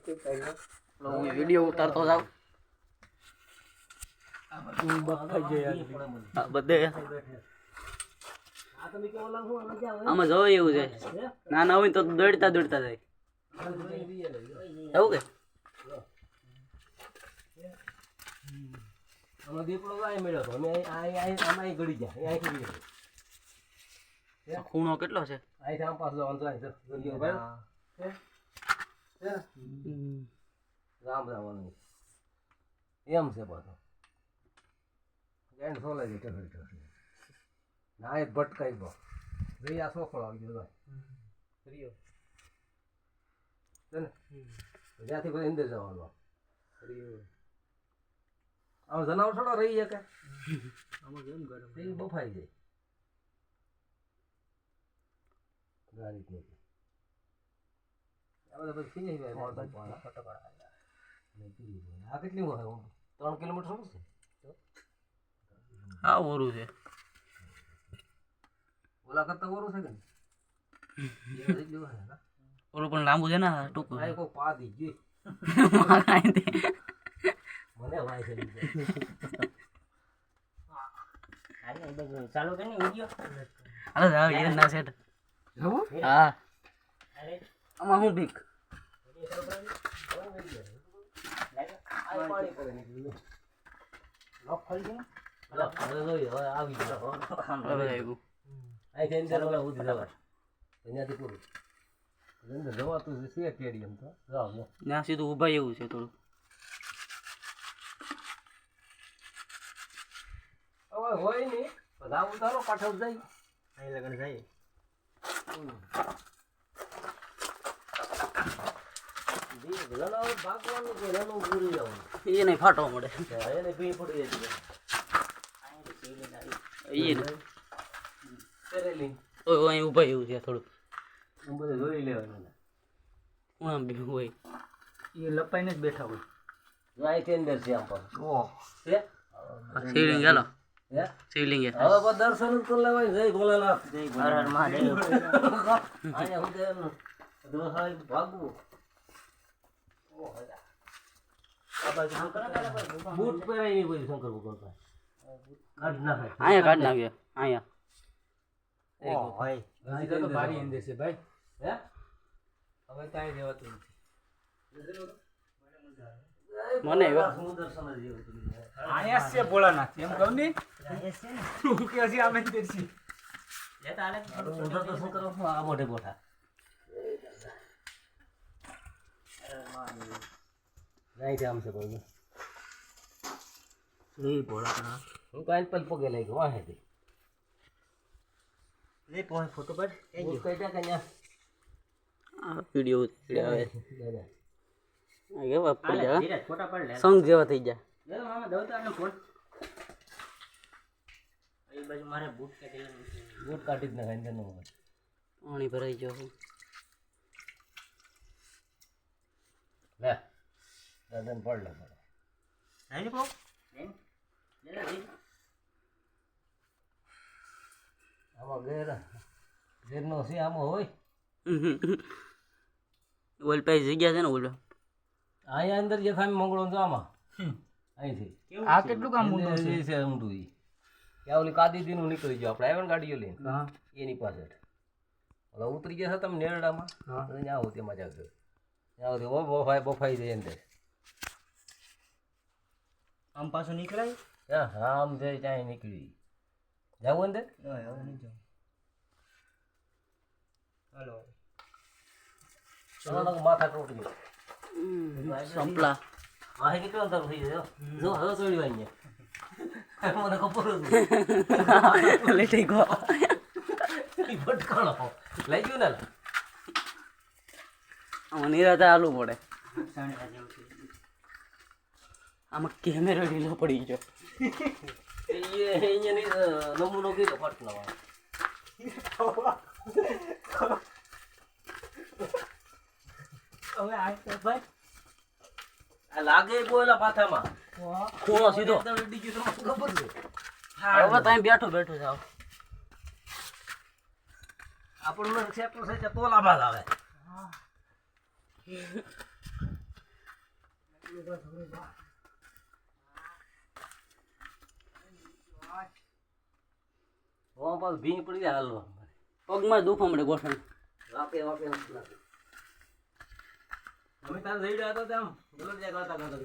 હું વિડીયો ઉતારતો જાવ બધે આમાં જોવે એવું છે નાના હોય તો દોડતા દોડતા જાય એવું કે ખૂણો કેટલો છે રામ રામ એમ છે બધો એન્ડ સોલે છે ના એક ભટકાઈ ગયો ભાઈ આ સોફળ આવી ગયો રીયો છે ને જ્યાંથી કોઈ અંદર જવાનું રીયો આમ જનાવર થોડો રહી શકે આમાં કેમ ગરમ એ બફાઈ જાય ગાડી કે આ બધા પછી નહીં ભાઈ ફટકડા આ કેટલી હોય 3 કિલોમીટર શું છે હા ઓરું છે ઓલા કરતા ઓરું છે કે ઓરું પણ લાંબુ છે ને ટૂંકું આ કોઈ પા દી ગઈ મને વાય છે ચાલુ કરી વિડિયો હાલો જાવ એ ના સેટ હા આમાં હું બીક લોક ખોલી દે આવી ગયો આવ્યું આ અંદર ઓલા ઉધી જવા અહીંયાથી પૂરું અંદર જવાતું છે સ્ટેડિયમ તો જાવ ને ત્યાં સીધું ઊભા એવું છે થોડું હવે હોય નહીં બધા ઉતારો પાછળ જાય અહીં લગન જાય ભાગવાનું કે રેનું પૂરી જવાનું એ નહીં ફાટવા મળે એને પી પડી જાય એ ને કરેલી ઓય અહીં ઊભા એવું છે થોડું હું બધું જોઈ લેવાનું હું આમ બી હોય એ લપાઈને જ બેઠા હોય રાઈ કે અંદર છે આમ પર ઓ છે શિવલિંગ ચાલો હે શિવલિંગ હવે પણ દર્શન જ કરી લેવાય જય ભોલેનાથ જય હર હર મહાદેવ અહીંયા હું તેમ દોહાઈ ભાગવું બૂટ પહેરાય નહીં કોઈ શંકર ભગવાન પાસે કાઢ નાખે અહીંયા કાઢ નાખ્યો અહીંયા ઓ ભાઈ હજી તો ભારી અંદર છે ભાઈ હે હવે તાઈ દેવાતું મને એવા સુદર્શન જ જેવું હતું આયા છે ભોળાનાથ એમ કહું ને તું કે હજી આમે જ દેસી એ તાલે ઉધર તો શું કરો આ મોઢે ગોઠા નહીં આમ છે કોઈ એ ભોળાનાથ હું કાંઈ પલ પગે લઈ ગયો વાહે થી લે પોય ફોટો પાડ એ કઈ ટા કન્યા આ વિડીયો ઉતાર્યો આવે દાદા આ કેવા પડી જાય ધીરજ ફોટા પાડ લે સંગ જેવા થઈ જાય લે મામા દઉં તો આને ફોન એ બાજુ મારે બૂટ કાઢી બૂટ કાઢી જ નાખાય અંદર નો પાણી ભરાઈ ગયો લે દાદાને પડ લે નહીં પો લે લે આમાં ઘેરનો છે આમાં હોય ઓલ પાસે જગ્યા છે ને ઓલો અહીંયા અંદર જે ખામી મંગળો તો આમાં અહીંથી આ કેટલું કામ ઊંડું છે છે ઊંડું ઈ કે ઓલી કાદી દીનું નીકળી ગયો આપણે આવ્યા ને ગાડીઓ લઈને હા એની પાછળ ઓલા ઉતરી ગયા તમે નેરડામાં ત્યાં આવું તેમાં જાગજો ત્યાં સુધી બફાઈ જાય અંદર આમ પાછું નીકળાય હા આમ જાય ત્યાં નીકળી જાવું અંદર હવે નહીં જાઉં હાલો ચલો માથા તૂટી ગયો સંપલા માહી કેટલો અંતર થઈ ગયો જો હવે ચોડી વાઈ મને ખબર લઈ થઈ ગયો હતી ભટકાણો લઈ ગયું ને આમાં નિરાતે આલુ પડે આમાં કેમેરો ઢીલો પડી ગયો અહીંયા નમૂનો કીધો ફટનો હવે આ ભાઈ આ લાગે બોલા પાથામાં ખૂણો સીધો ખબર છે હવે ત્યાં બેઠો બેઠો જાવ આપણને સેક્ટર છે તોલામાં જ આવે હું પાછું ભીંગ પડી જાય હાલવા પગમાં દુખવા મળે ગોઠણ વાપે વાપે અમે તારે જઈ રહ્યા હતા ત્યાં બોલો જાય ગાતા ગાતા